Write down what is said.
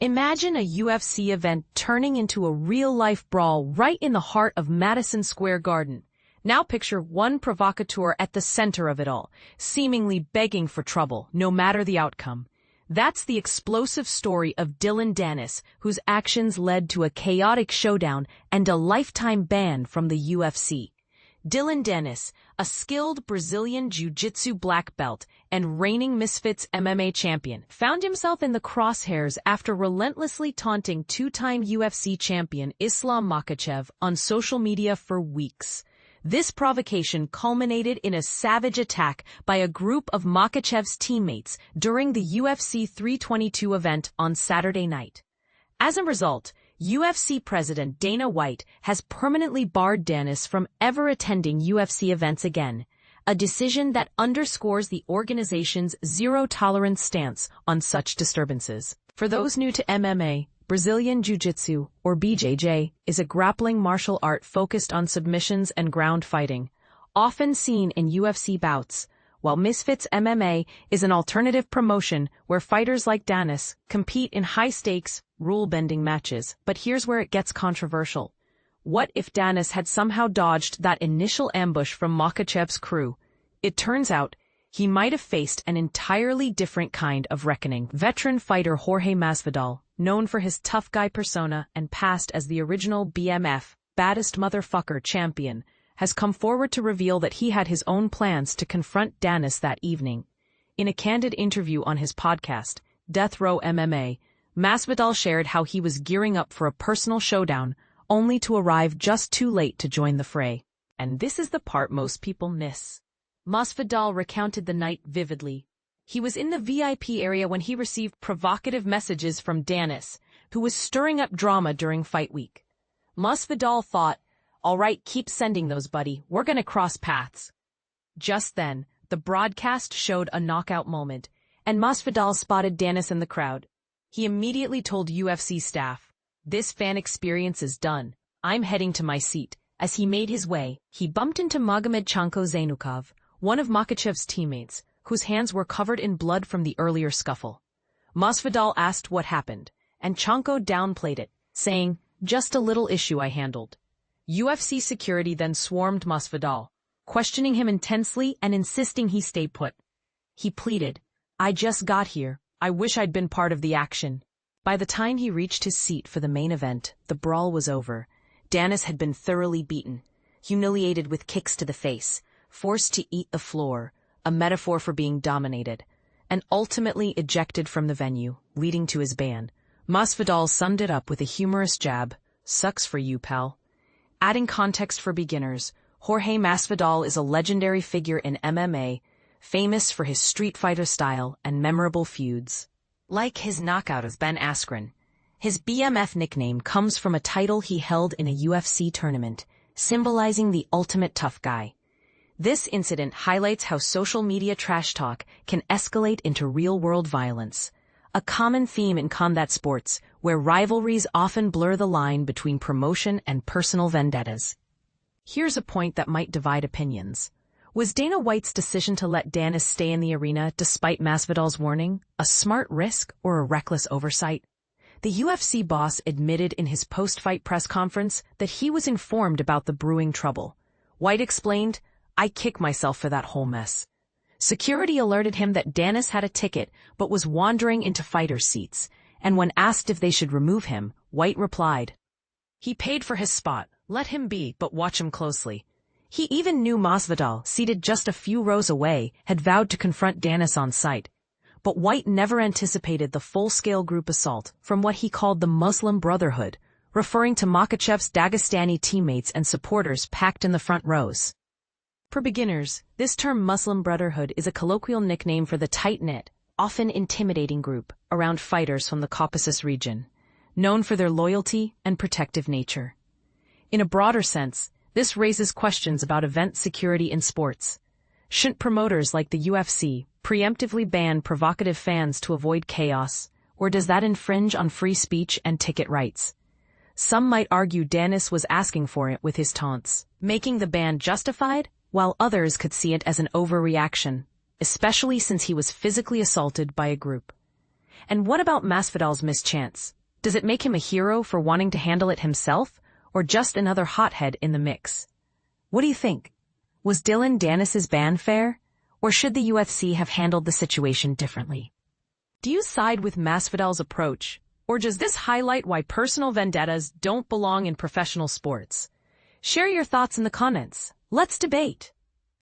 Imagine a UFC event turning into a real-life brawl right in the heart of Madison Square Garden. Now picture one provocateur at the center of it all, seemingly begging for trouble, no matter the outcome. That's the explosive story of Dillon Danis, whose actions led to a chaotic showdown and a lifetime ban from the UFC. Dillon Danis, a skilled Brazilian jiu-jitsu black belt and reigning Misfits MMA champion, found himself in the crosshairs after relentlessly taunting two-time UFC champion Islam Makhachev on social media for weeks. This provocation culminated in a savage attack by a group of Makhachev's teammates during the UFC 322 event on Saturday night. As a result, UFC President Dana White has permanently barred Danis from ever attending UFC events again, a decision that underscores the organization's zero-tolerance stance on such disturbances. For those new to MMA, Brazilian Jiu-Jitsu, or BJJ, is a grappling martial art focused on submissions and ground fighting, often seen in UFC bouts, while Misfits MMA is an alternative promotion where fighters like Danis compete in high-stakes, rule-bending matches. But here's where it gets controversial. What if Danis had somehow dodged that initial ambush from Makhachev's crew? It turns out he might have faced an entirely different kind of reckoning. Veteran fighter Jorge Masvidal, known for his tough guy persona and past as the original BMF, baddest motherfucker champion, has come forward to reveal that he had his own plans to confront Danis that evening. In a candid interview on his podcast, Death Row MMA, Masvidal shared how he was gearing up for a personal showdown, only to arrive just too late to join the fray. And this is the part most people miss. Masvidal recounted the night vividly. He was in the VIP area when he received provocative messages from Danis, who was stirring up drama during fight week. Masvidal thought, "All right, keep sending those, buddy. We're gonna cross paths." Just then, the broadcast showed a knockout moment, and Masvidal spotted Danis in the crowd. He immediately told UFC staff, "This fan experience is done. I'm heading to my seat." As he made his way, he bumped into Magomed Chanko Zainukov, one of Makhachev's teammates, whose hands were covered in blood from the earlier scuffle. Masvidal asked what happened, and Chanko downplayed it, saying, "Just a little issue I handled." UFC security then swarmed Masvidal, questioning him intensely and insisting he stay put. He pleaded, "I just got here. I wish I'd been part of the action." By the time he reached his seat for the main event, the brawl was over. Danis had been thoroughly beaten, humiliated with kicks to the face, forced to eat the floor, a metaphor for being dominated, and ultimately ejected from the venue, leading to his ban. Masvidal summed it up with a humorous jab, "Sucks for you, pal." Adding context for beginners, Jorge Masvidal is a legendary figure in MMA, famous for his Street Fighter style and memorable feuds. Like his knockout of Ben Askren, his BMF nickname comes from a title he held in a UFC tournament, symbolizing the ultimate tough guy. This incident highlights how social media trash talk can escalate into real-world violence, a common theme in combat sports where rivalries often blur the line between promotion and personal vendettas. Here's a point that might divide opinions. Was Dana White's decision to let Danis stay in the arena despite Masvidal's warning a smart risk or a reckless oversight? The UFC boss admitted in his post-fight press conference that he was informed about the brewing trouble. White explained, "I kick myself for that whole mess." Security alerted him that Danis had a ticket but was wandering into fighters' seats, and when asked if they should remove him, White replied, "He paid for his spot, let him be, but watch him closely." He even knew Masvidal, seated just a few rows away, had vowed to confront Danis on sight. But White never anticipated the full-scale group assault from what he called the Muslim Brotherhood, referring to Makhachev's Dagestani teammates and supporters packed in the front rows. For beginners, this term Muslim Brotherhood is a colloquial nickname for the tight-knit, often intimidating group around fighters from the Caucasus region, known for their loyalty and protective nature. In a broader sense, this raises questions about event security in sports. Shouldn't promoters like the UFC preemptively ban provocative fans to avoid chaos, or does that infringe on free speech and ticket rights? Some might argue Danis was asking for it with his taunts, making the ban justified, while others could see it as an overreaction, especially since he was physically assaulted by a group. And what about Masvidal's missed chance? Does it make him a hero for wanting to handle it himself, or just another hothead in the mix? What do you think? Was Dillon Danis' ban fair, or should the UFC have handled the situation differently? Do you side with Masvidal's approach, or does this highlight why personal vendettas don't belong in professional sports? Share your thoughts in the comments. Let's debate.